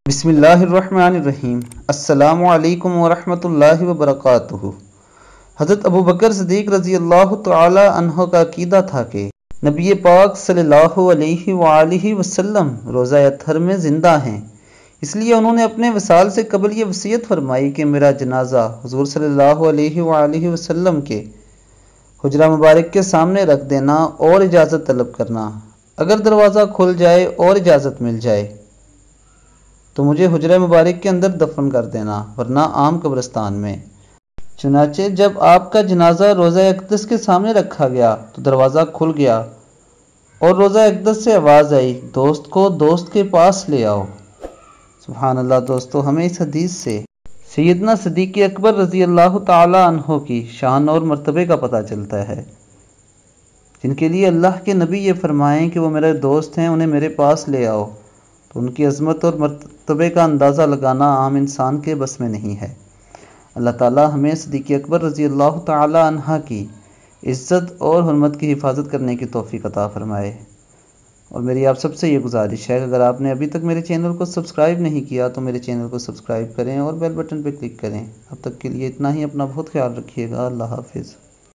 بسم اللہ الرحمن الرحیم۔ السلام علیکم ورحمۃ اللہ وبرکاتہ۔ حضرت ابو بکر صدیق رضی اللہ تعالی عنہ کا عقیدہ تھا کہ نبی پاک صلی اللہ علیہ وآلہ وسلم روزہ اطہر میں زندہ ہیں، اس لیے انہوں نے اپنے وصال سے قبل یہ وصیت فرمائی کہ میرا جنازہ حضور صلی اللہ علیہ وآلہ وسلم کے حجرہ مبارک کے سامنے رکھ دینا اور اجازت طلب کرنا، اگر دروازہ کھل جائے اور اجازت مل جائے تو مجھے حجرہ مبارک کے اندر دفن کر دینا، ورنہ عام قبرستان میں۔ چنانچہ جب آپ کا جنازہ روضہ اقدس کے سامنے رکھا گیا تو دروازہ کھل گیا اور روضہ اقدس سے آواز آئی، دوست کو دوست کے پاس لے آؤ۔ سبحان اللہ۔ دوستو، ہمیں اس حدیث سے سیدنا صدیق اکبر رضی اللہ تعالی عنہ کی شان اور مرتبے کا پتہ چلتا ہے، جن کے لیے اللہ کے نبی یہ فرمائیں کہ وہ میرے دوست ہیں، انہیں میرے پاس لے آؤ، تو ان کی عظمت اور مرتبے کا اندازہ لگانا عام انسان کے بس میں نہیں ہے۔ اللہ تعالی ہمیں صدیق اکبر رضی اللہ تعالی عنہ کی عزت اور حرمت کی حفاظت کرنے کی توفیق عطا فرمائے۔ اور میری آپ سب سے یہ گزارش ہے کہ اگر آپ نے ابھی تک میرے چینل کو سبسکرائب نہیں کیا تو میرے چینل کو سبسکرائب کریں اور بیل بٹن پہ کلک کریں۔ اب تک کے لیے اتنا ہی، اپنا بہت خیال رکھیے گا۔ اللہ حافظ۔